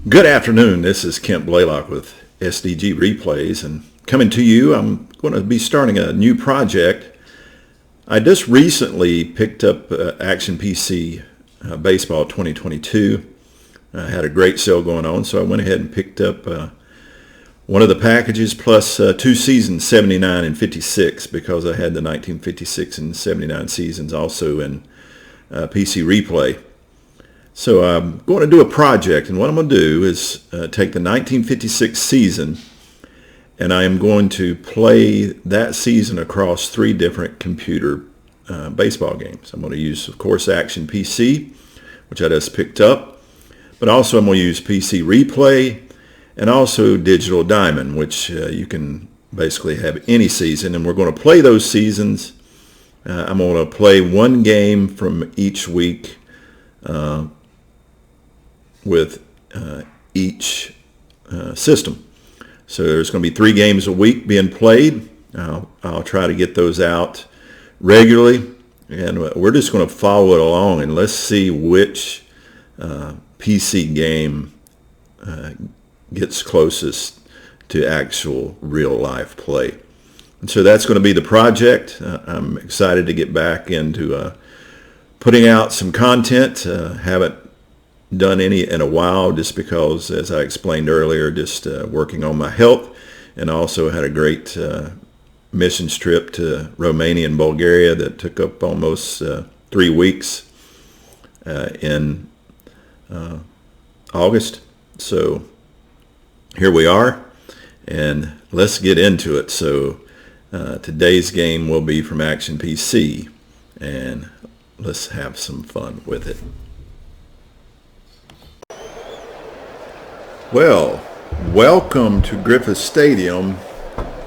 Good afternoon. This is Kent Blaylock with SDG Replays, and coming to you, I'm going to be starting a new project. I just recently picked up Action PC Baseball 2022. I had a great sale going on, so I went ahead and picked up one of the packages plus two seasons, 79 and 56, because I had the 1956 and 79 seasons also in PC Replay. So I'm going to do a project, and what I'm going to do is take the 1956 season, and I am going to play that season across three different computer baseball games. I'm going to use, of course, Action PC, which I just picked up, but also I'm going to use PC Replay and also Digital Diamond, which you can basically have any season, and we're going to play those seasons. I'm going to play one game from each week with each system. So there's going to be 3 games a week being played. I'll try to get those out regularly, and we're just going to follow it along, and let's see which PC game gets closest to actual real life play. And so that's going to be the project. I'm excited to get back into putting out some content. Haven't done any in a while, just because, as I explained earlier, just working on my health, and also had a great missions trip to Romania and Bulgaria that took up almost 3 weeks in August. So here we are, and let's get into it. So today's game will be from Action PC, and let's have some fun with it. Well, welcome to Griffith Stadium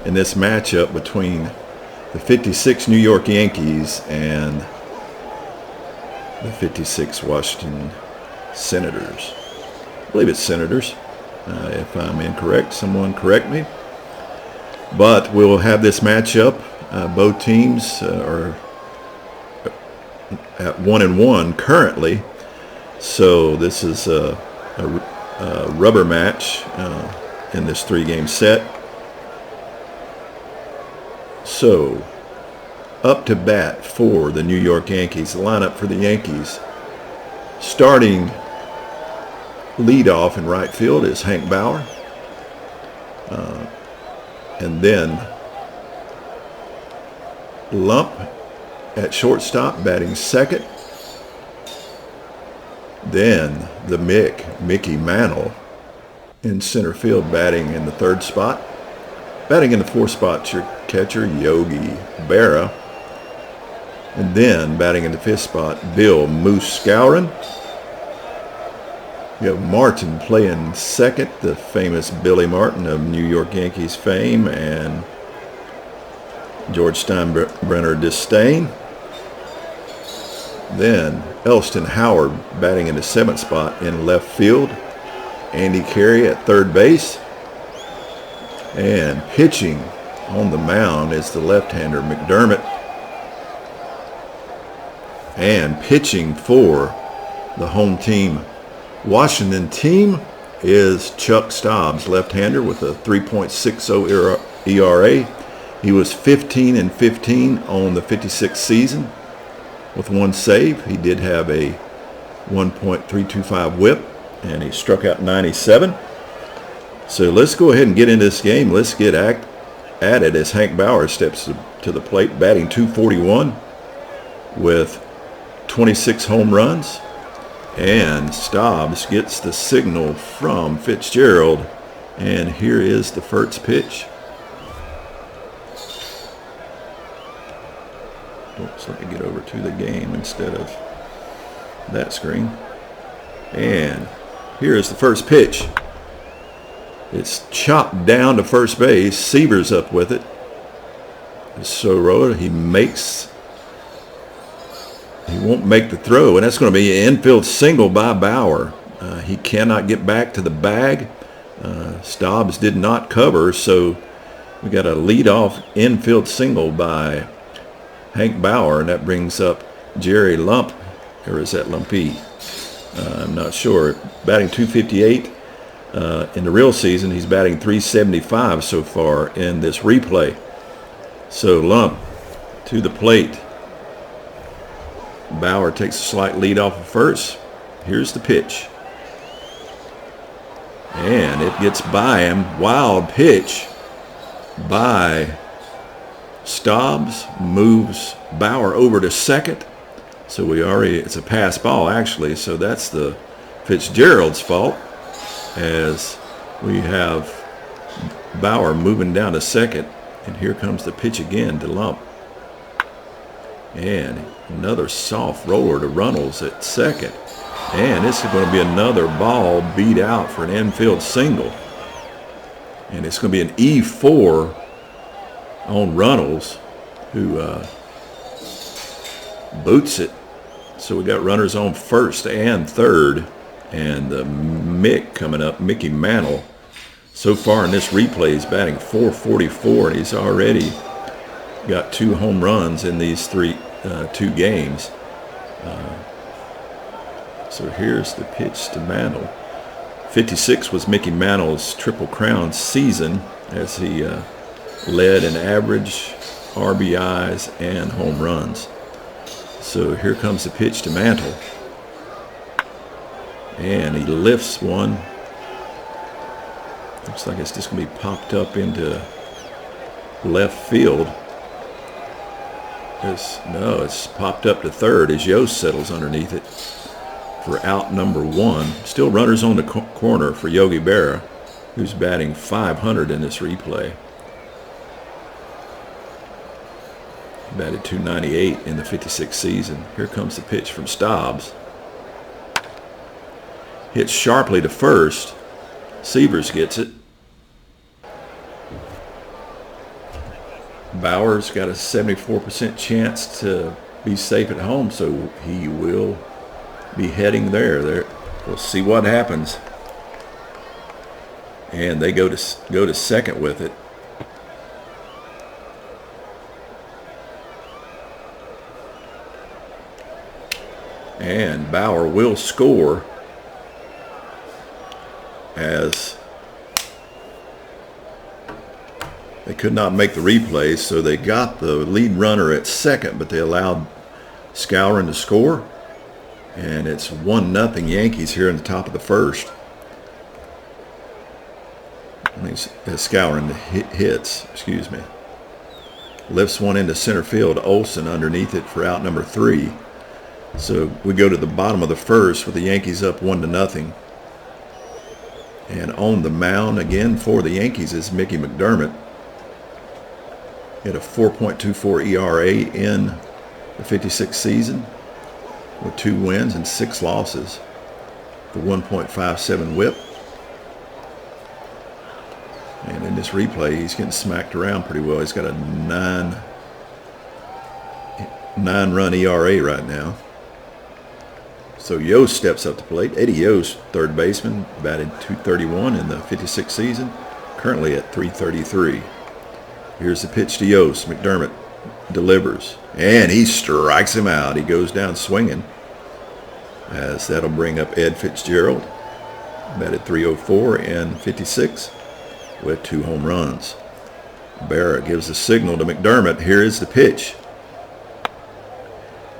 in this matchup between the 56 New York Yankees and the 56 Washington Senators. I believe it's Senators. If I'm incorrect, someone correct me. But we'll have this matchup. Both teams are at 1-1 currently. So this is a rubber match in this 3-game set. So up to bat for the New York Yankees. The lineup for the Yankees, starting leadoff in right field, is Hank Bauer, and then Lump at shortstop, batting second. Then the Mickey Mantle in center field, batting in the 3rd spot. Batting in the 4th spot, your catcher, Yogi Berra. And then batting in the 5th spot, Bill Moose Skowron. You have Martin playing second, the famous Billy Martin of New York Yankees fame, and George Steinbrenner disdain. Then Elston Howard batting in the 7th spot in left field. Andy Carey at 3rd base. And pitching on the mound is the left-hander McDermott. And pitching for the home team Washington team is Chuck Stobbs, left-hander, with a 3.60 ERA. He was 15-15 on the 56 season with 1 save. He did have a 1.325 whip, and he struck out 97. So let's go ahead and get into this game. Let's get at it as Hank Bauer steps to the plate, batting .241 with 26 home runs. And Stobbs gets the signal from Fitzgerald, and here is the first pitch. Oops, let me get over to the game instead of that screen. And here is the first pitch. It's chopped down to first base. Seaver's up with it. Soroa, he won't make the throw, and that's going to be an infield single by Bauer. He cannot get back to the bag. Stobbs did not cover, so we got a leadoff infield single by Hank Bauer, and that brings up Jerry Lump, or is that Lumpy? I'm not sure. Batting .258. In the real season, he's batting .375 so far in this replay. So Lump to the plate. Bauer takes a slight lead off of first. Here's the pitch. And it gets by him. Wild pitch by Staubs. Moves Bauer over to second. So it's a pass ball actually. So that's the Fitzgerald's fault, as we have Bauer moving down to second. And here comes the pitch again to Lump. And another soft roller to Runnels at second. And this is going to be another ball beat out for an infield single. And it's going to be an E4 on Runnels, who boots it. So we got runners on first and third. And Mick coming up, Mickey Mantle. So far in this replay, he's batting .444, and he's already got 2 home runs in these 2 games. So here's the pitch to Mantle. 56 was Mickey Mantle's Triple Crown season, as he led in average, RBIs, and home runs. So here comes the pitch to Mantle. And he lifts one. Looks like it's just going to be popped up into left field. It's popped up to third as Yost settles underneath it for out number 1. Still runners on the corner for Yogi Berra, who's batting .500 in this replay. He batted .298 in the 56 season. Here comes the pitch from Staubs. Hits sharply to first. Sievers gets it. Bauer's got a 74% chance to be safe at home, so he will be heading there. We'll see what happens. And they go to second with it. And Bauer will score, as they could not make the replays, so they got the lead runner at second, but they allowed Skowron to score. And it's 1-0 Yankees here in the top of the first. Skowron hits, lifts one into center field. Olsen underneath it for out number 3. So we go to the bottom of the first with the Yankees up 1-0. And on the mound again for the Yankees is Mickey McDermott. He had a 4.24 ERA in the 56 season with 2 wins and 6 losses. The 1.57 whip. And in this replay, he's getting smacked around pretty well. He's got a 9-run ERA right now. So Yost steps up to plate. Eddie Yost, third baseman, batted .231 in the 56 season, currently at .333. Here's the pitch to Yost. McDermott delivers, and he strikes him out. He goes down swinging, as that'll bring up Ed Fitzgerald, batted .304 in 56 with 2 home runs. Berra gives the signal to McDermott. Here is the pitch.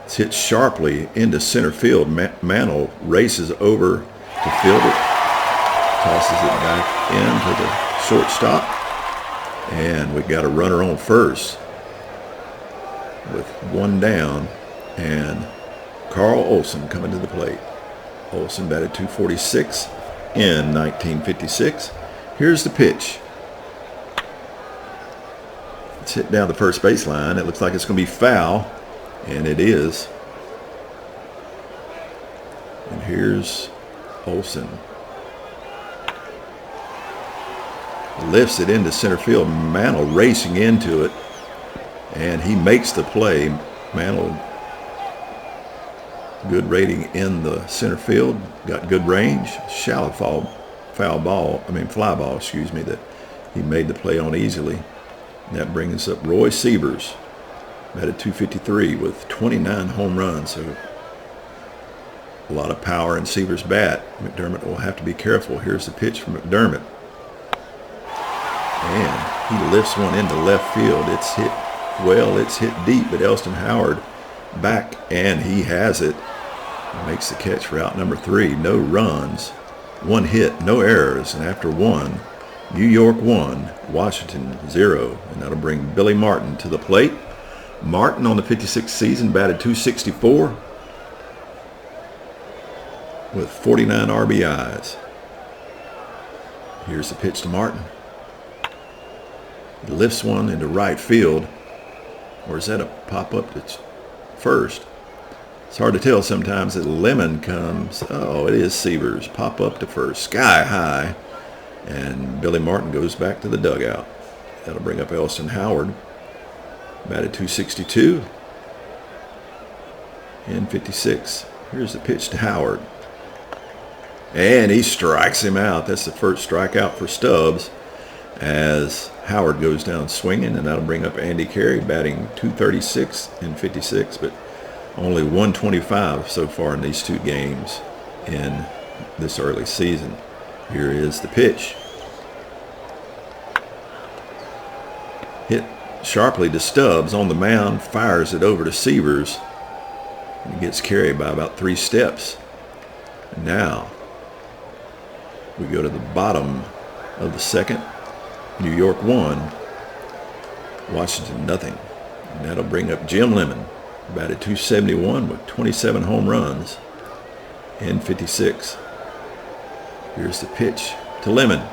It's hit sharply into center field. Mantle races over to field it, tosses it back into the shortstop, and we got a runner on first with 1 down, and Carl Olsen coming to the plate. Olsen batted .246 in 1956. Here's the pitch. It's hit down the first baseline. It looks like it's going to be foul. And it is. And here's Olsen. Lifts it into center field. Mantle racing into it. And he makes the play. Mantle, good rating in the center field. Got good range. Shallow fly ball, that he made the play on easily. And that brings up Roy Sievers. Batted .253 with 29 home runs. So A lot of power in Seaver's bat. McDermott will have to be careful. Here's the pitch from McDermott. And he lifts one into left field. It's hit well, it's hit deep, but Elston Howard back, and he has it. He makes the catch for out number 3. No runs, 1 hit, no errors, and after 1, New York 1, Washington 0, and that'll bring Billy Martin to the plate. Martin on the 56th season batted .264 with 49 RBIs. Here's the pitch to Martin. He lifts one into right field. Or is that a pop-up to first? It's hard to tell sometimes that Lemon comes. Oh, it is Seavers. Pop-up to first. Sky high. And Billy Martin goes back to the dugout. That'll bring up Elston Howard. Batted .262 in 56. Here's the pitch to Howard. And he strikes him out. That's the first strikeout for Stubbs as Howard goes down swinging, and that'll bring up Andy Carey, batting .236 in 56, but only .125 so far in these 2 games in this early season. Here is the pitch. Hit sharply to Stubbs on the mound, fires it over to Seavers, and he gets Carey by about 3 steps. And now we go to the bottom of the second. New York 1, Washington nothing. And that'll bring up Jim Lemon, batted .271 with 27 home runs in 56. Here's the pitch to Lemon.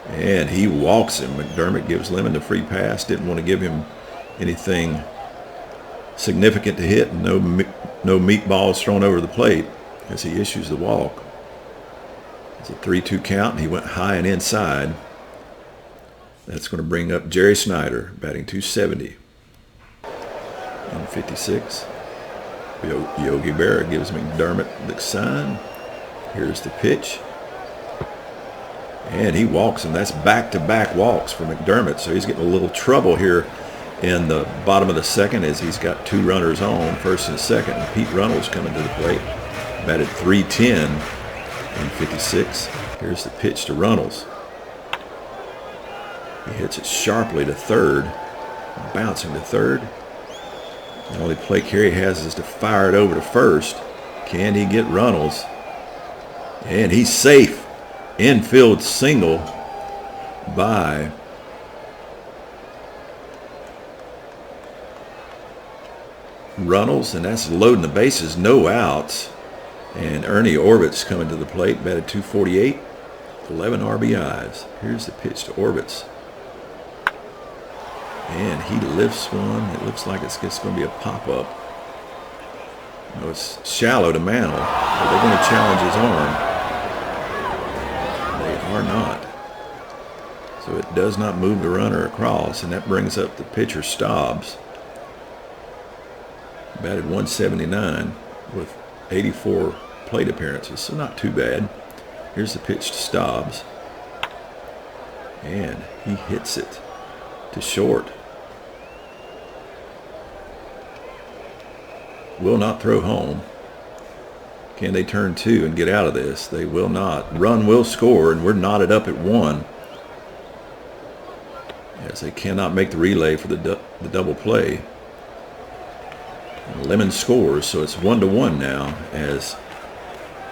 And he walks him. McDermott gives Lemon the free pass. Didn't want to give him anything significant to hit. No meatballs thrown over the plate as he issues the walk. It's a 3-2 count, and he went high and inside. That's going to bring up Jerry Snyder, batting .270 in 56. Yogi Berra gives McDermott the sign. Here's the pitch. And he walks him. That's back-to-back walks for McDermott. So he's getting a little trouble here in the bottom of the second as he's got 2 runners on, first and second. And Pete Runnels coming to the plate, batted .310 in 56. Here's the pitch to Runnels. He hits it sharply to third, bouncing to third. The only play Carey has is to fire it over to first. Can he get Runnels? And he's safe. Infield single by Runnels, and that's loading the bases, no outs. And Ernie Orbitz coming to the plate, batted .248, 11 RBIs. Here's the pitch to Orbitz. And he lifts one. It looks like it's just going to be a pop-up. No, it's shallow to Mantle. Are they going to challenge his arm? They are not. So it does not move the runner across, and that brings up the pitcher Stubbs. Batted .179 with 84 plate appearances, so not too bad. Here's the pitch to Stubbs. And he hits it to short. Will not throw home. Can they turn 2 and get out of this? They will not. Run will score, and we're knotted up at 1. As they cannot make the relay for the double play. And Lemon scores, so it's 1-1 now as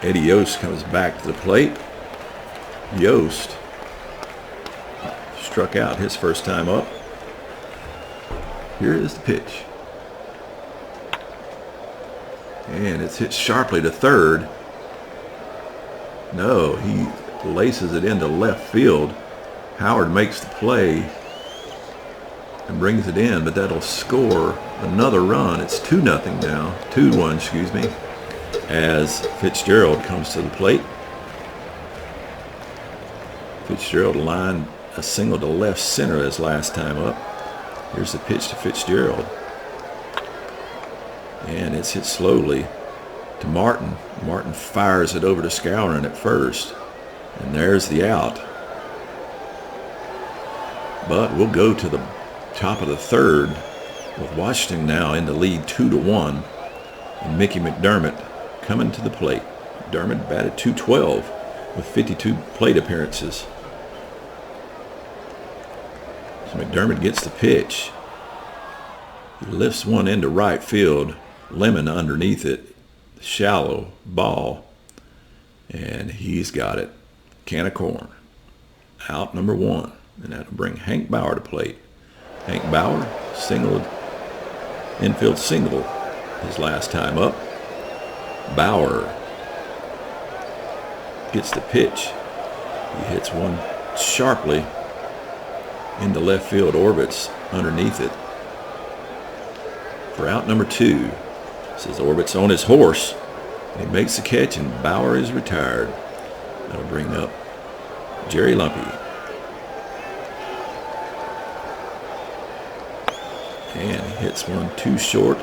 Eddie Yost comes back to the plate. Yost struck out his first time up. Here is the pitch. And it's hit sharply to third. No, he laces it into left field. Howard makes the play and brings it in, but that'll score another run. It's 2-0 now. 2-1, excuse me, as Fitzgerald comes to the plate. Fitzgerald lined a single to left center his last time up. Here's the pitch to Fitzgerald. And it's hit slowly to Martin. Martin fires it over to Skowron at first. And there's the out. But we'll go to the top of the third with Washington now in the lead 2-1. And Mickey McDermott coming to the plate. McDermott batted .212 with 52 plate appearances. So McDermott gets the pitch. He lifts one into right field. Lemon underneath it. Shallow ball. And he's got it. Can of corn. Out number 1. And that'll bring Hank Bauer to plate. Hank Bauer singled, infield single his last time up. Bauer gets the pitch. He hits one sharply into left field. Orbits underneath it. For out number 2. This is Orbits on his horse. He makes the catch and Bauer is retired. That'll bring up Jerry Lumpy. And he hits one too short.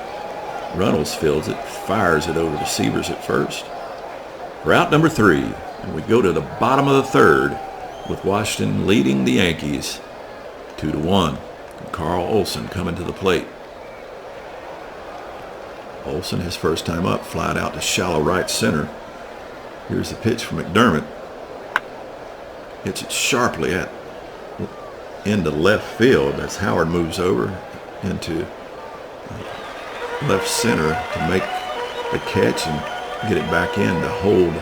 Runnels fields it, fires it over to Severs at first. For out number 3, and we go to the bottom of the 3rd with Washington leading the Yankees 2-1. And Carl Olson coming to the plate. Olson, his first time up, flied out to shallow right center. Here's the pitch from McDermott. Hits it sharply into left field as Howard moves over into left center to make the catch and get it back in to hold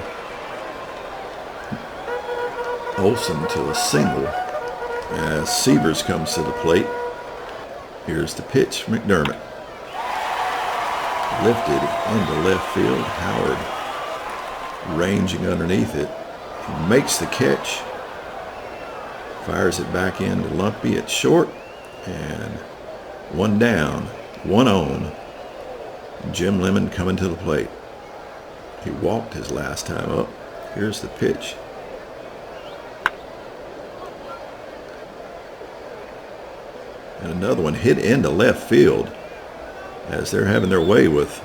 Olson to a single as Severs comes to the plate. Here's the pitch from McDermott. Lifted into left field. Howard ranging underneath it. He makes the catch. Fires it back into Lumpy at short. And one down, one on. Jim Lemon coming to the plate. He walked his last time up. Here's the pitch. And another one hit into left field as they're having their way with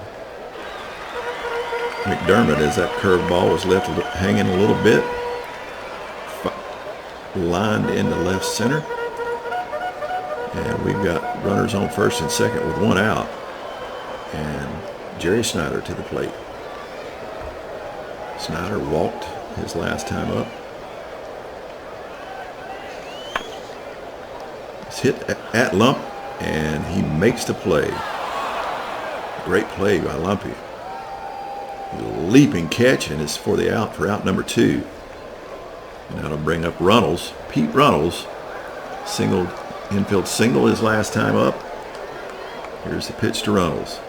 McDermott as that curveball was left hanging a little bit. Lined into left center. And we've got runners on first and second with one out. And Jerry Snyder to the plate. Snyder walked his last time up. It's hit at Lump, and he makes the play. Great play by Lumpy. Leaping catch, and it's for the out for out number 2. And that'll bring up Runnels. Pete Runnels singled, infield single his last time up. Here's the pitch to Runnels.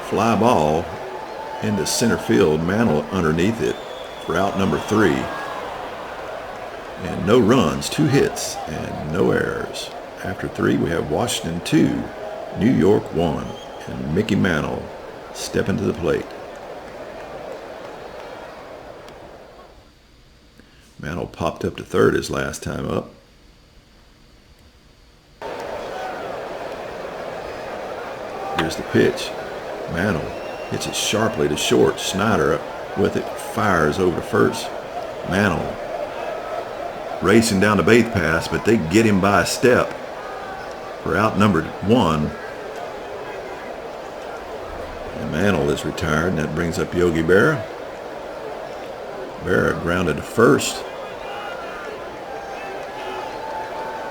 Fly ball into center field. Mantle underneath it for out number 3. And no runs, 2 hits, and no errors. After 3, we have Washington 2, New York 1, and Mickey Mantle stepping to the plate. Mantle popped up to third his last time up. Here's the pitch. Mantle hits it sharply to short. Snyder with it, fires over to first. Mantle racing down the base pass, but they get him by a step for out number 1. And Mantle is retired, and that brings up Yogi Berra. Berra grounded to first,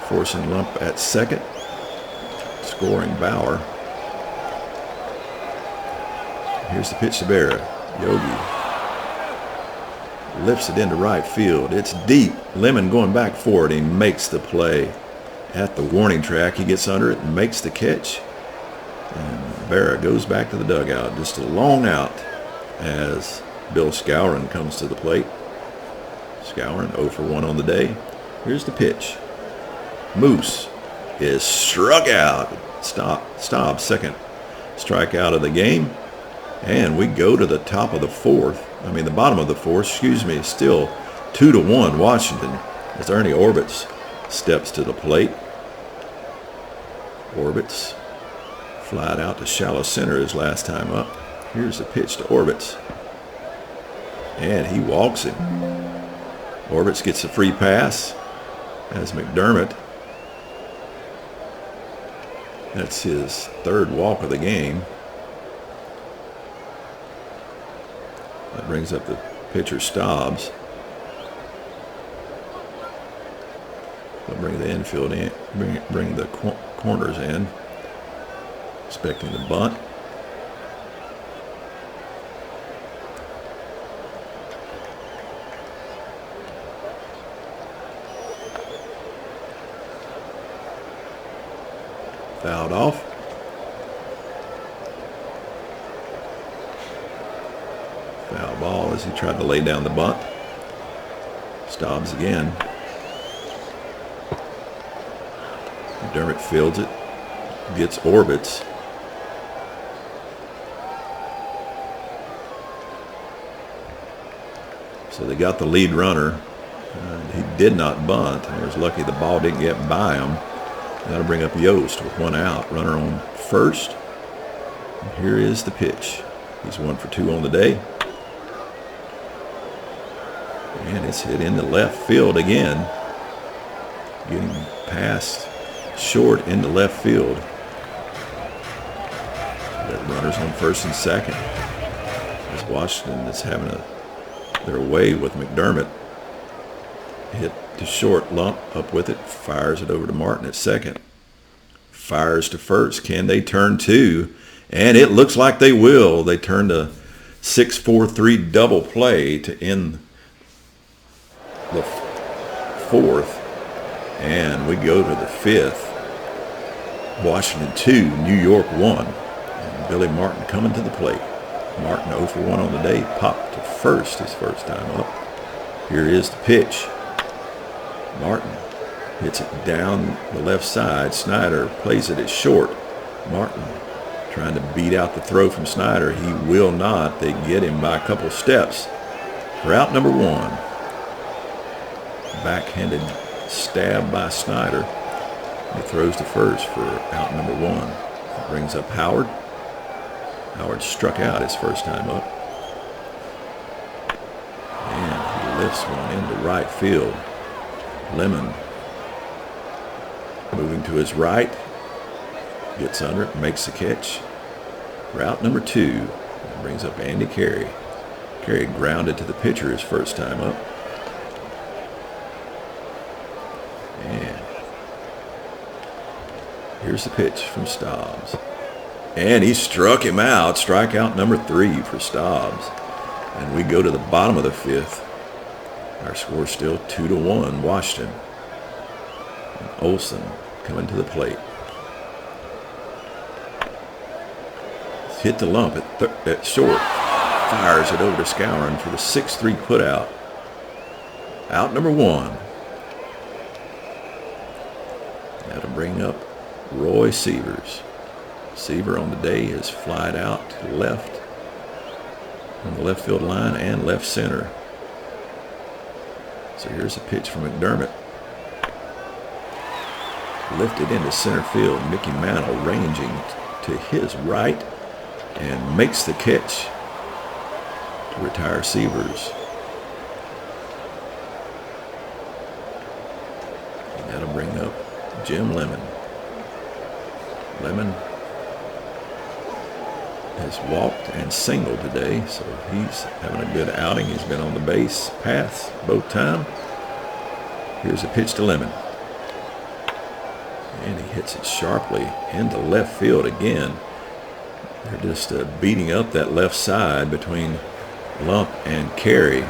forcing Lump at second, scoring Bauer. Here's the pitch to Berra. Yogi lifts it into right field. It's deep. Lemon going back for it. He makes the play at the warning track. He gets under it and makes the catch. And Berra goes back to the dugout. Just a long out as Bill Skowron comes to the plate. Skowron 0 for 1 on the day. Here's the pitch. Moose is struck out. Stop. Second strikeout of the game. And we go to the top of the the bottom of the fourth, still 2-1 Washington as Ernie Orbits steps to the plate. Orbits flied out to shallow center his last time up. Here's the pitch to Orbits. And he walks him. Orbits gets a free pass as McDermott That's his third walk of the game. That brings up the pitcher Stobbs. They'll bring the infield in, bring the corners in. Expecting the bunt. Fouled off. Foul ball as he tried to lay down the bunt. Stobbs again. McDermott fields it. Gets orbits. So they got the lead runner. He did not bunt. He was lucky the ball didn't get by him. That'll bring up Yost with one out. Runner on first. And here is the pitch. He's 1 for 2 on the day. And it's hit into left field again. Getting past short into left field. That runners on first and second. As Washington is having their way with McDermott. Hit to short, Lump up with it, fires it over to Martin at second. Fires to first. Can they turn two? And it looks like they will. They turned a 6-4-3 double play to end the fourth. And we go to the fifth. Washington 2, New York 1. And Billy Martin coming to the plate. Martin 0 for 1 on the day. Popped to first his first time up. Here is the pitch. Martin hits it down the left side. Snyder plays it at short. Martin trying to beat out the throw from Snyder. He will not. They get him by a couple steps. For out number 1. Backhanded stab by Snyder. He throws to first for out number 1. Brings up Howard. Howard struck out his first time up. And he lifts one into right field. Lemon moving to his right. Gets under it, makes the catch. Route number 2. Brings up Andy Carey. Carey grounded to the pitcher his first time up. And here's the pitch from Stobbs. And he struck him out. Strikeout number 3 for Stobbs. And we go to the bottom of the fifth. Our score still 2-1 Washington. And Olsen coming to the plate. Hit the lump at short. Fires it over to Skowron for the 6-3 putout. Out number 1. That'll bring up Roy Sievers. Seaver on the day has flied out to the left on the left field line and left center. So here's a pitch from McDermott. Lifted into center field. Mickey Mantle ranging to his right and makes the catch to retire Sievers. And that'll bring up Jim Lemon. Lemon has walked and singled today, so he's having a good outing. He's been on the base paths both times. Here's a pitch to Lemon. And he hits it sharply into left field again. They're just beating up that left side between Lump and Carey.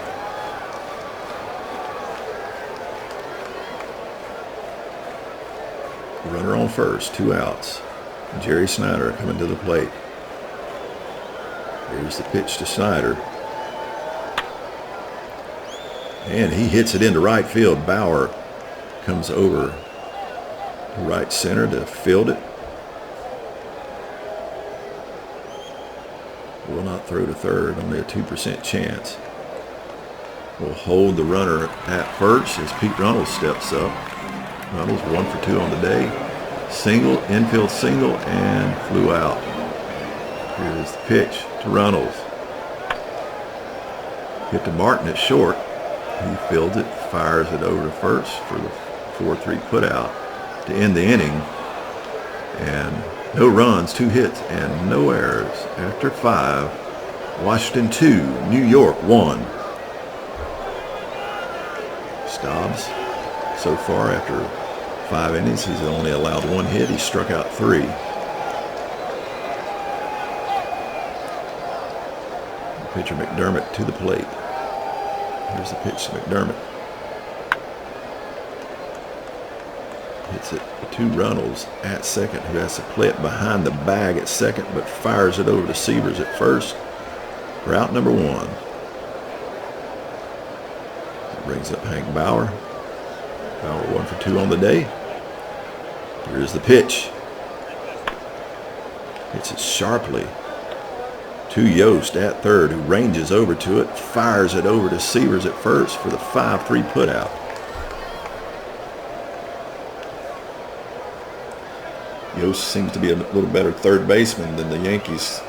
Runner on first, 2 outs. Jerry Snyder coming to the plate. Here's the pitch to Snyder. And he hits it into right field. Bauer comes over to right center to field it. Will not throw to third, only a 2% chance. Will hold the runner at first as Pete Runnels steps up. Runnels 1 for 2 on the day. Single, infield single, and flew out. Here's the pitch to Runnels. Hit to Martin at short. He fields it, fires it over to first for the 4-3 putout to end the inning. And No runs, 2 hits, and no errors. After 5, Washington 2, New York 1. Stobbs, so far after 5 innings, he's only allowed 1 hit. He struck out 3. Pitcher McDermott to the plate. Here's the pitch to McDermott. Hits it to Runnels at second, who has to play it behind the bag at second, but fires it over to Severs at first. Route number 1. That brings up Hank Bauer. Bauer 1 for 2 on the day. Here's the pitch. Hits it sharply to Yost at third, who ranges over to it, fires it over to Severs at first for the 5-3 putout. Yost seems to be a little better third baseman than the Yankees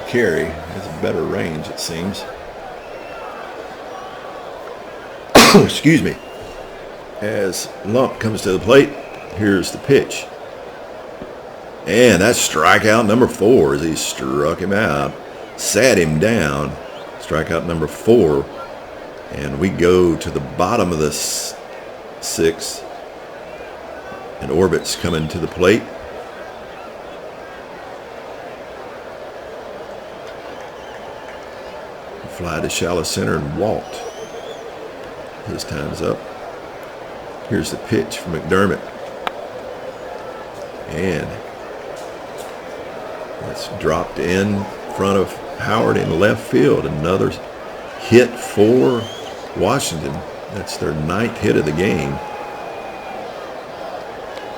carry. Has a better range, it seems. Excuse me. As Lump comes to the plate, here's the pitch. And that's strikeout number 4 as he struck him out, sat him down. Strikeout number 4. And we go to the bottom of the 6th. And Orbit's coming to the plate. Fly to shallow center and walked. His time's up. Here's the pitch from McDermott. And that's dropped in front of Howard in left field. Another hit for Washington. That's their 9th hit of the game.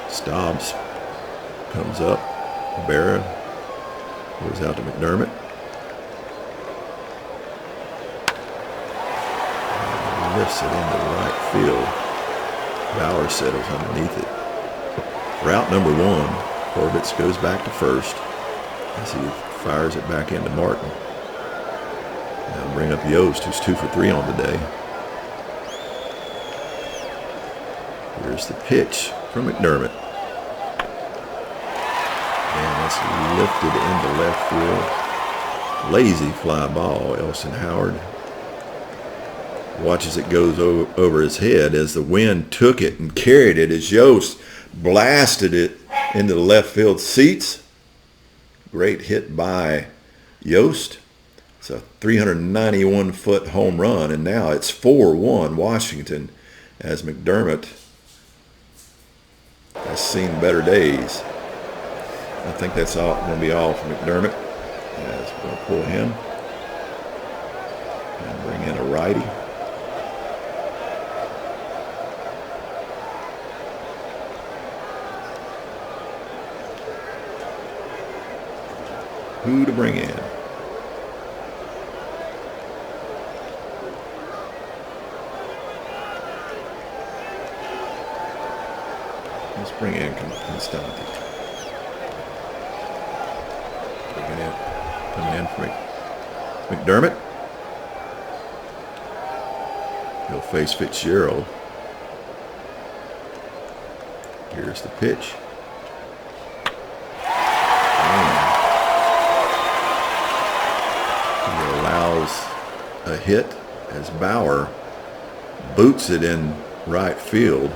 Stobbs comes up. Barra goes out to McDermott. And lifts it into right field. Bauer settles underneath it. Route number 1. Orbitz goes back to first as he fires it back into Martin. Now bring up Yost, who's 2 for 3 on the day. Here's the pitch from McDermott. And that's lifted into left field. Lazy fly ball. Elson Howard watches it goes over his head as the wind took it and carried it as Yost blasted it into the left field seats. Great hit by Yost. It's a 391-foot home run, and now it's 4-1 Washington as McDermott has seen better days. I think that's all going to be all for McDermott. As we're going to pull him and bring in a righty. Who to bring in? Let's bring in Constante. Coming in for McDermott. He'll face Fitzgerald. Here's the pitch. He allows a hit as Bauer boots it in right field.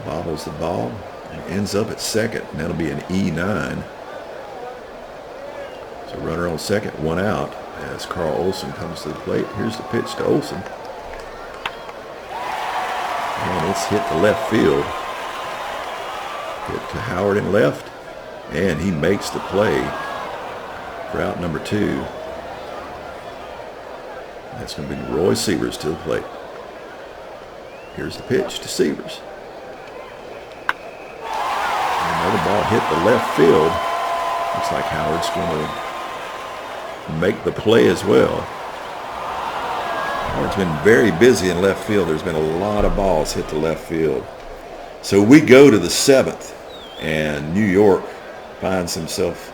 Bobbles the ball and ends up at second, and that'll be an E9. So runner on second, 1 out as Carl Olson comes to the plate. Here's the pitch to Olson. And it's hit to left field. Hit to Howard in left, and he makes the play for out number 2. That's going to be Roy Severs to the plate. Here's the pitch to Severs. Another ball hit the left field. Looks like Howard's going to make the play as well. Howard's been very busy in left field. There's been a lot of balls hit to left field. So we go to the 7th, and New York finds himself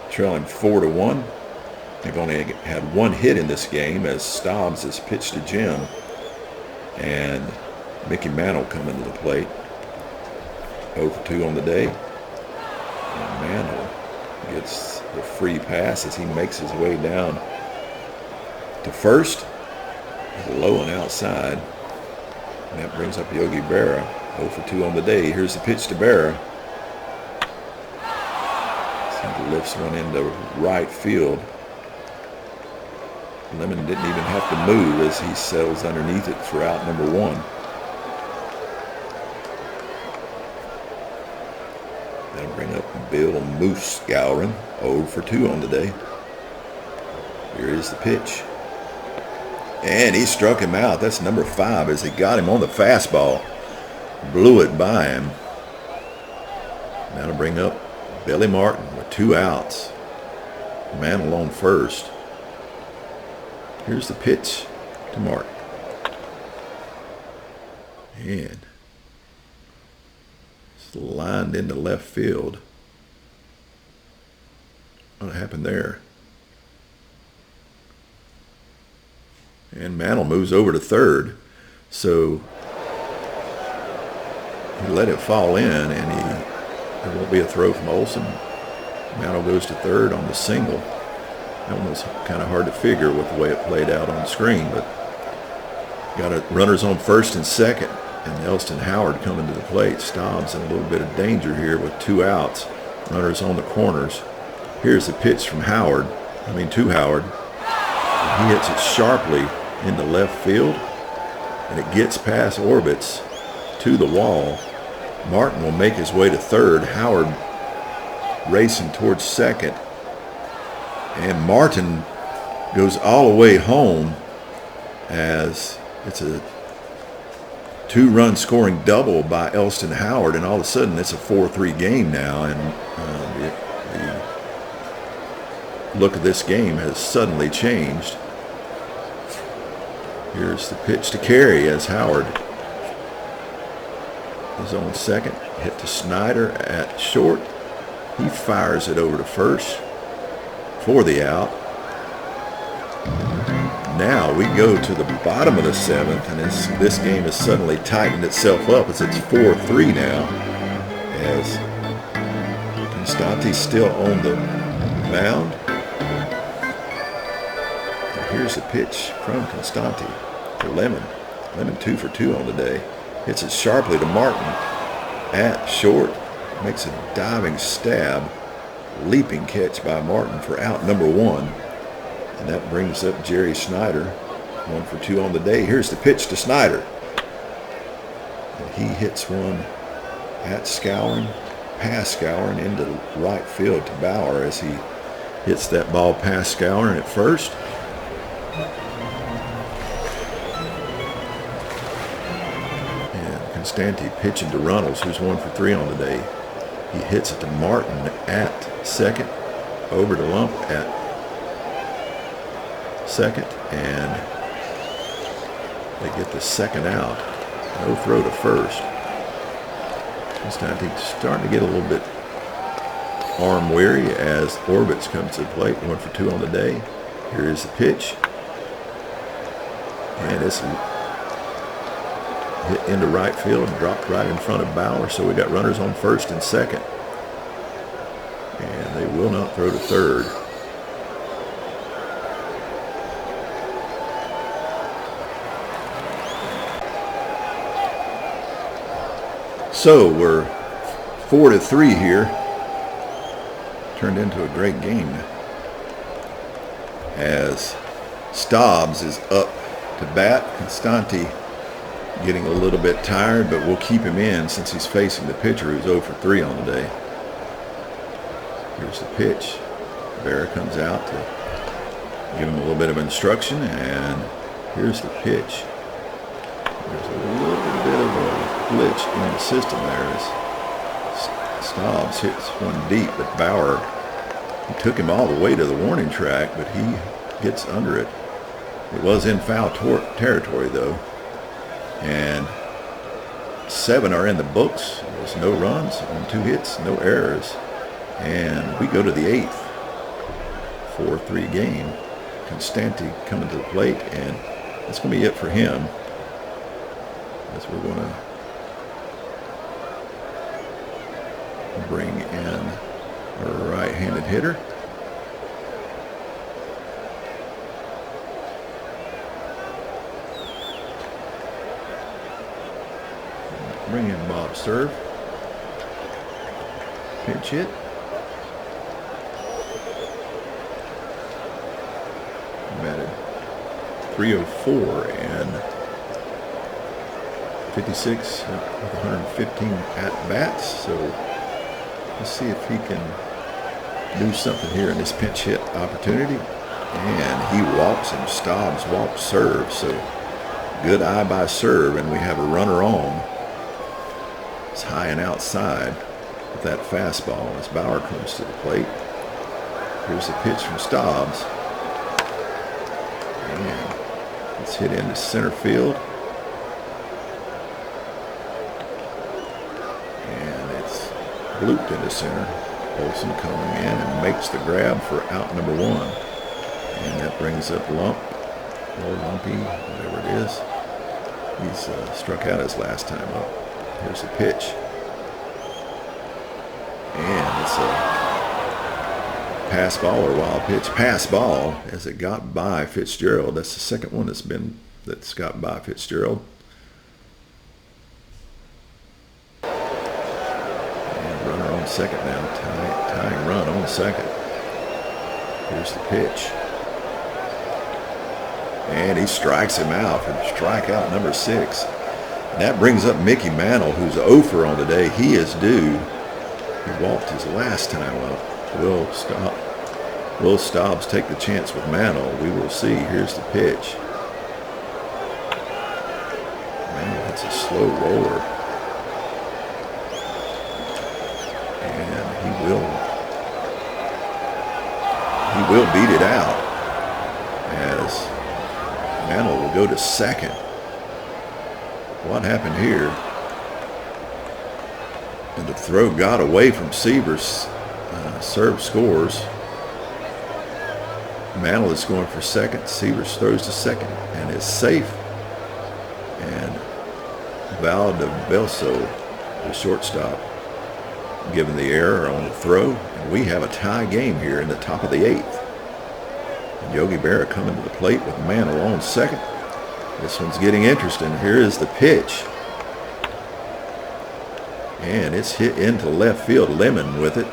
trailing 4-1. They've only had 1 hit in this game as Stobbs has pitched to Jim. And Mickey Mantle coming to the plate. 0 for 2 on the day. And Mantle gets the free pass as he makes his way down to first. He's low and outside. And that brings up Yogi Berra. 0 for 2 on the day. Here's the pitch to Berra. He lifts one into right field. Lemon didn't even have to move as he settles underneath it for out number 1. That'll bring up Bill Moose Gowron. 0 for 2 on the day. Here is the pitch. And he struck him out. That's number 5 as he got him on the fastball. Blew it by him. That'll bring up Billy Martin with 2 outs. Mantle on first. Here's the pitch to Martin. And it's lined into left field. What happened there? And Mantle moves over to third. So he let it fall in, and there won't be a throw from Olson. Mantle goes to third on the single. That one was kind of hard to figure with the way it played out on the screen, but got runners on first and second, and Elston Howard coming to the plate. Stobbs in a little bit of danger here with 2 outs. Runners on the corners. Here's the pitch from Howard. To Howard. He hits it sharply into left field, and it gets past Orbits to the wall. Martin will make his way to third. Howard racing towards second. And Martin goes all the way home as it's a 2-run scoring double by Elston Howard, and all of a sudden it's a 4-3 game now, and the look of this game has suddenly changed. Here's the pitch to Carey as Howard is on second. Hit to Snyder at short. He fires it over to first for the out. Now we go to the bottom of the 7th, and this game has suddenly tightened itself up as it's 4-3 now, as Constante's still on the mound. And here's a pitch from Constante to Lemon. Lemon 2 for 2 on the day. Hits it sharply to Martin at short. Makes a diving stab. Leaping catch by Martin for out number 1. And that brings up Jerry Snyder. 1 for 2 on the day. Here's the pitch to Snyder. And he hits one at Scourin, past Scourin into right field to Bauer as he hits that ball past Scourin at first. And Constante pitching to Runnels, who's 1 for 3 on the day. He hits it to Martin at second, over to Lump at second, and they get the second out. No throw to first. Constante's starting to get a little bit arm weary as Orbits comes to the plate. 1 for 2 on the day. Here is the pitch. And it's hit into right field and dropped right in front of Bauer. So we got runners on first and second. And they will not throw to third. So we're 4-3 here. Turned into a great game as Stobbs is up to bat. Constante getting a little bit tired, but we'll keep him in since he's facing the pitcher who's 0 for 3 on the day. Here's the pitch. Berra comes out to give him a little bit of instruction, and here's the pitch. There's a little bit of a glitch in the system there as Stobbs hits one deep, but Bauer, he took him all the way to the warning track, but he gets under it. It was in foul territory though, and 7 are in the books. There's no runs on 2 hits, no errors, and we go to the 8th. 4-3 game. Constante coming to the plate, and that's going to be it for him. as we're going to bring in a right-handed hitter. Bring in Bob Serve. Pinch hit. Batted 304 and 56 with 115 at-bats. So let's see if he can do something here in this pinch hit opportunity. And he walks him. Stobbs walks Serve. So good eye by Serve, and we have a runner on. It's high and outside with that fastball as Bauer comes to the plate. Here's the pitch from Stobbs. And it's hit into center field. And it's blooped into center. Olson coming in and makes the grab for out number 1. And that brings up Lump, or Lumpy, whatever it is. He's struck out his last time up. Here's the pitch. And it's a pass ball or wild pitch. Pass ball as it got by Fitzgerald. That's the second one that's got by Fitzgerald. And runner on second now. Tying run on second. Here's the pitch. And he strikes him out for strikeout number 6. And that brings up Mickey Mantle, who's 0 for on the day. He is due. He walked his last time up. Will Stobbs take the chance with Mantle? We will see. Here's the pitch. Man, that's a slow roller. And he will beat it out as Mantle will go to second. What happened here? And the throw got away from Sievers. Serve scores. Mantle is going for second. Sievers throws to second and is safe. And Valdebelso, the shortstop, given the error on the throw. And we have a tie game here in the top of the 8th. And Yogi Berra coming to the plate with Mantle on second. This one's getting interesting. Here is the pitch. And it's hit into left field. Lemon with it.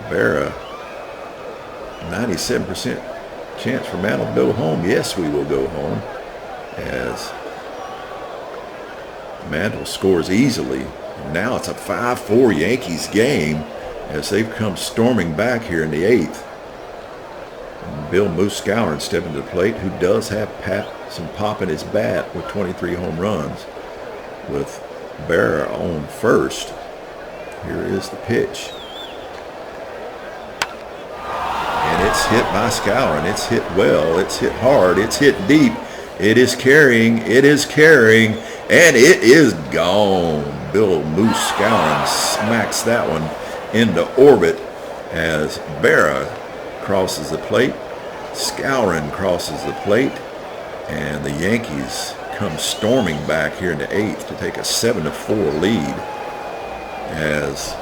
Berra, 97% chance for Mantle to go home. Yes, we will go home. As Mantle scores easily. And now it's a 5-4 Yankees game as they've come storming back here in the 8th. And Bill Moose Skowron stepping to the plate, who does have some pop in his bat with 23 home runs, with Berra on first. Here is the pitch. And it's hit by Skowron. It's hit well. It's hit hard. It's hit deep. It is carrying. It is carrying. And it is gone. Bill Moose Skowron smacks that one into orbit as Berra crosses the plate. Skowron crosses the plate. And the Yankees come storming back here in the 8th to take a 7-4 lead, as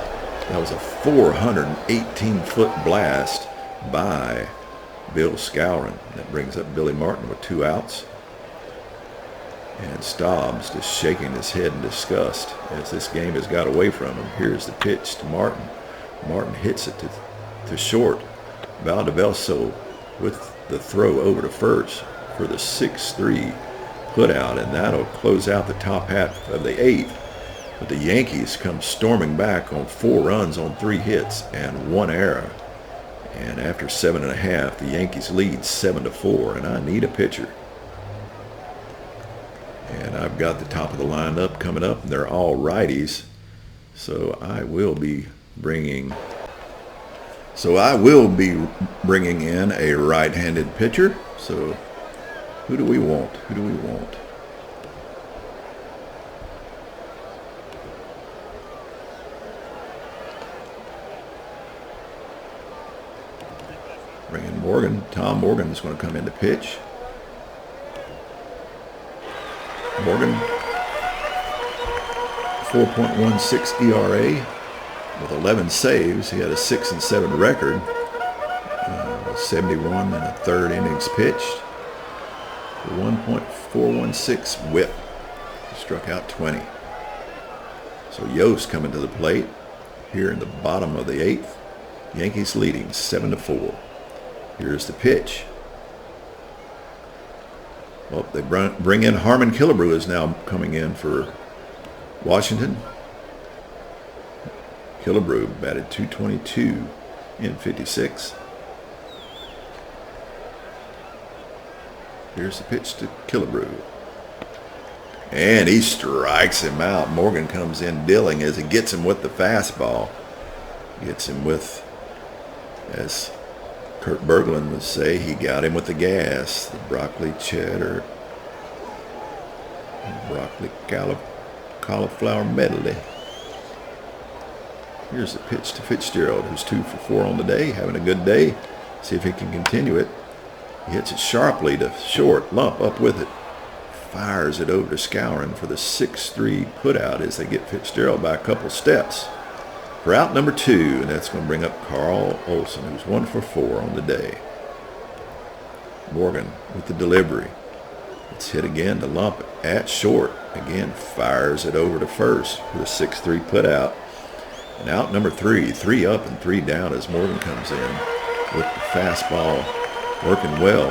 that was a 418-foot blast by Bill Skowron. That brings up Billy Martin with 2 outs. And Stobbs just shaking his head in disgust as this game has got away from him. Here's the pitch to Martin. Martin hits it to short. Valdebelso with the throw over to first for the 6-3 put out, and that'll close out the top half of the 8th. But the Yankees come storming back on 4 runs on 3 hits and 1 error. And after 7.5, the Yankees lead 7-4, and I need a pitcher. And I've got the top of the lineup coming up, and they're all righties. So I will be bringing in a right-handed pitcher. So who do we want? Who do we want? Bring in Morgan. Tom Morgan is going to come in to pitch. Morgan 4.16 ERA with 11 saves. He had a 6-7 record. 71 and a third innings pitched. 1.416 whip. Struck out 20. So Yost coming to the plate here in the bottom of the 8th. Yankees leading 7-4. Here's the pitch. Well, they bring in Harmon Killebrew is now coming in for Washington. Killebrew batted .222 in 56. Here's the pitch to Killebrew. And he strikes him out. Morgan comes in dealing as he gets him with the fastball. Gets him with, as Kurt Berglund would say, he got him with the gas. The broccoli cheddar, broccoli cauliflower medley. Here's the pitch to Fitzgerald, who's 2 for 4 on the day, having a good day. See if he can continue it. He hits it sharply to short. Lump up with it. Fires it over to Skowron for the 6-3 putout as they get Fitzgerald by a couple steps. For out number 2, and that's going to bring up Carl Olson, who's 1 for 4 on the day. Morgan with the delivery. It's hit again to Lump at short. Again, fires it over to first for the 6-3 putout. And out number 3, 3 up and 3 down as Morgan comes in with the fastball working well.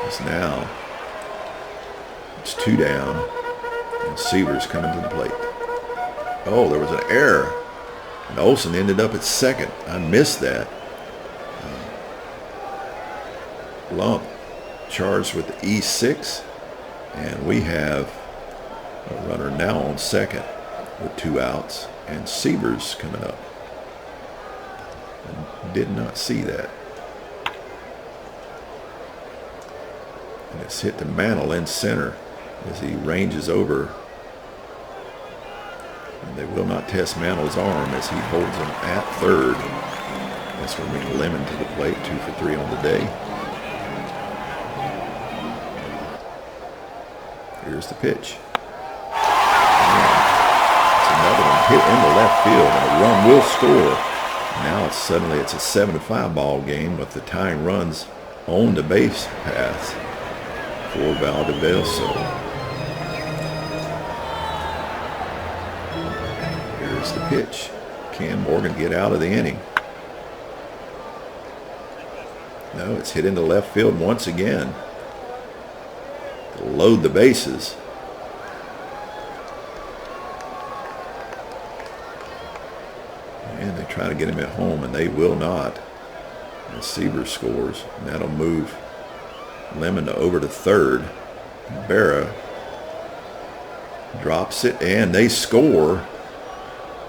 It's now, it's 2 down, and Seaver's coming to the plate. Oh, there was an error, and Olson ended up at second. I missed that. Lump charged with the E6, and we have a runner now on second with 2 outs, and Seaver's coming up. I did not see that. And it's hit to Mantle in center as he ranges over. And they will not test Mantle's arm as he holds him at third. That's going to bring Lemon to the plate, 2 for 3 on the day. Here's the pitch. It's another one hit into left field, and a run will score. Now it's a 7-5 ball game with the tying runs on the base paths for Valdivieso. Here's the pitch. Can Morgan get out of the inning? No, it's hit into left field once again. To load the bases. And they try to get him at home, and they will not. And Seaver scores, and that'll move Lemon over to third. Berra drops it, and they score.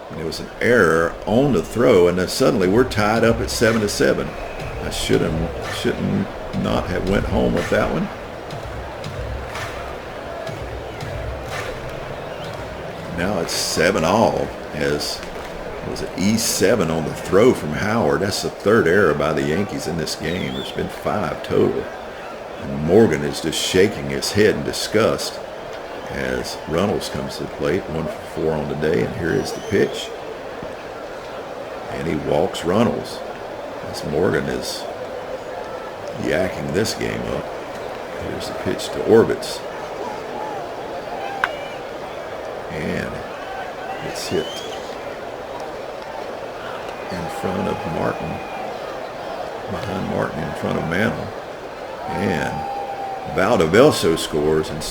And it was an error on the throw, and then suddenly we're tied up at 7-7. I shouldn't not have went home with that one. Now it's 7-all as it was an E7 on the throw from Howard. That's the third error by the Yankees in this game. There's been 5 total. And Morgan is just shaking his head in disgust as Runnels comes to the plate, 1 for 4 on the day. And here is the pitch. And he walks Runnels as Morgan is yakking this game up. Here's the pitch to Orbitz. And it's hit in front of Martin, behind Martin, in front of Mantle. And Valdivieso scores, and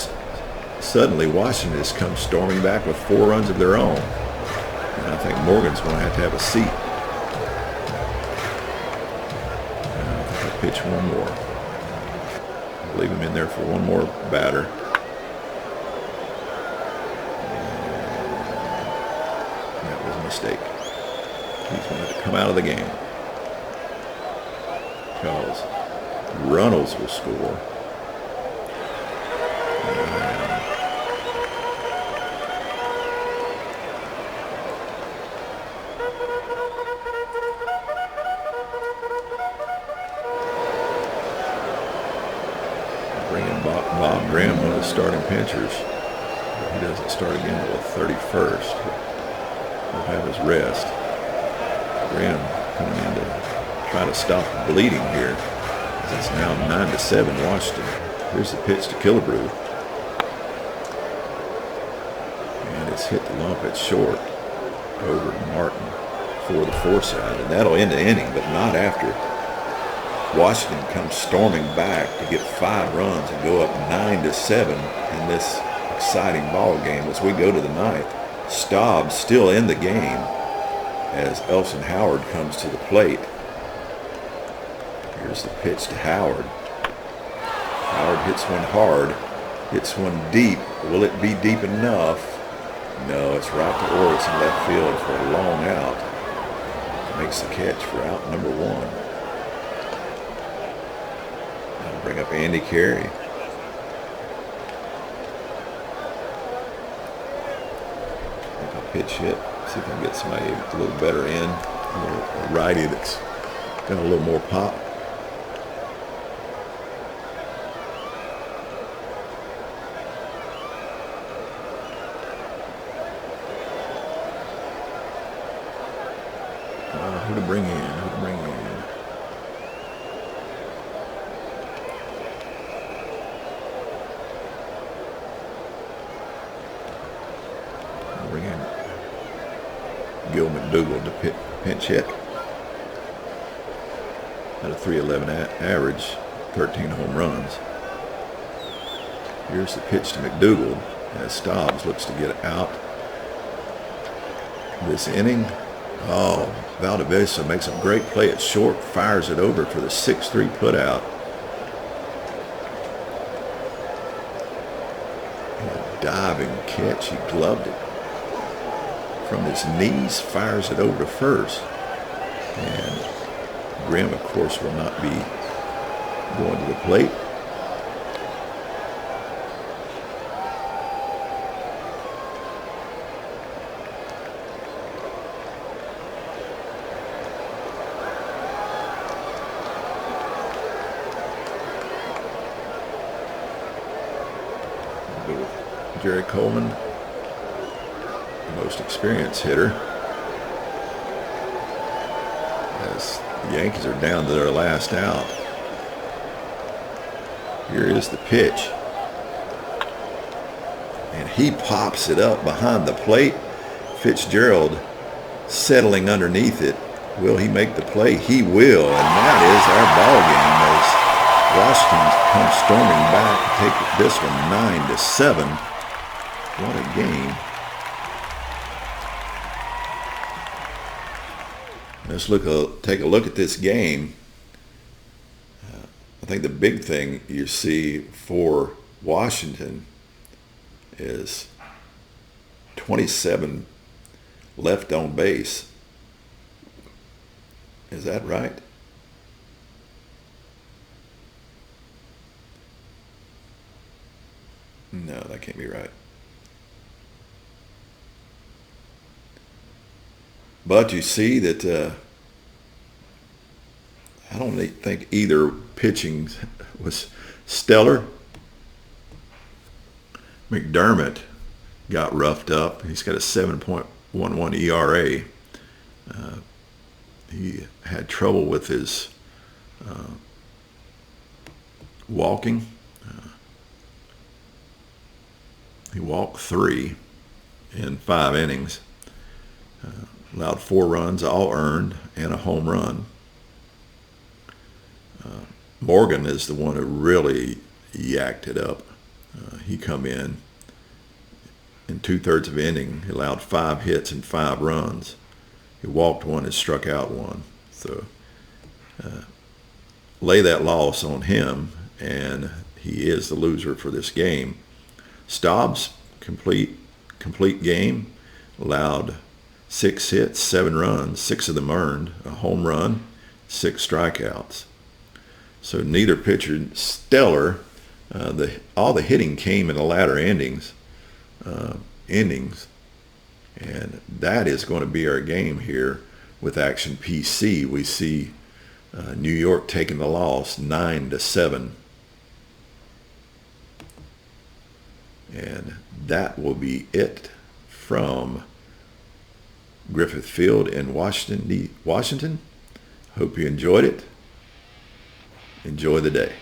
suddenly Washington has come storming back with 4 runs of their own. And I think Morgan's going to have a seat. And I think I'll pitch one more. I'll leave him in there for one more batter. Mistake. He's going to come out of the game because Runnels will score. Bringing Bob Graham, one of the starting pitchers. He doesn't start again until the 31st. He'll have his rest. Graham coming in to try to stop the bleeding here. It's now 9-7 Washington. Here's the pitch to Killebrew. And it's hit the lump at short over to Martin for the four-side. And that'll end the inning, but not after Washington comes storming back to get 5 runs and go up 9-7 in this exciting ball game as we go to the 9th. Staub's still in the game as Elson Howard comes to the plate. Here's the pitch to Howard. Howard hits one hard, hits one deep. Will it be deep enough? No, it's right to Orris in left field for a long out. Makes the catch for out number 1. Now bring up Andy Carey. Pitch hit. See if I can get somebody a little better in. A righty that's got a little more pop. Who to bring in? Who to bring in? Bring in Gil McDougall to pinch hit. At a .311 average, 13 home runs. Here's the pitch to McDougall as Staubs looks to get out this inning. Oh, Valdivieso makes a great play at short, fires it over for the 6-3 putout. Diving catch, he gloved it from his knees, fires it over to first. And Grimm, of course, will not be going to the plate. Go with Jerry Coleman, the most experienced hitter, as the Yankees are down to their last out. Here is the pitch, and he pops it up behind the plate. Fitzgerald settling underneath it. Will he make the play? He will, and that is our ball game as Washington comes storming back to take this one 9-7. What a game. Let's take a look at this game. I think the big thing you see for Washington is 27 left on base. Is that right? No, that can't be right. But you see that I don't think either pitching was stellar. McDermott got roughed up. He's got a 7.11 ERA. He had trouble with his walking. He walked 3 in 5 innings. Allowed 4 runs, all earned, and a home run. Morgan is the one who really yacked it up. He come in 2/3 of inning. He allowed 5 hits and 5 runs. He walked 1 and struck out 1. So lay that loss on him, and he is the loser for this game. Staub's complete game, allowed 6 hits, 7 runs, 6 of them earned, a home run, 6 strikeouts. So neither pitcher stellar. All the hitting came in the latter innings, and that is going to be our game here with Action PC. We see New York taking the loss 9-7. And that will be it from Griffith Field in Washington. Hope you enjoyed it. Enjoy the day.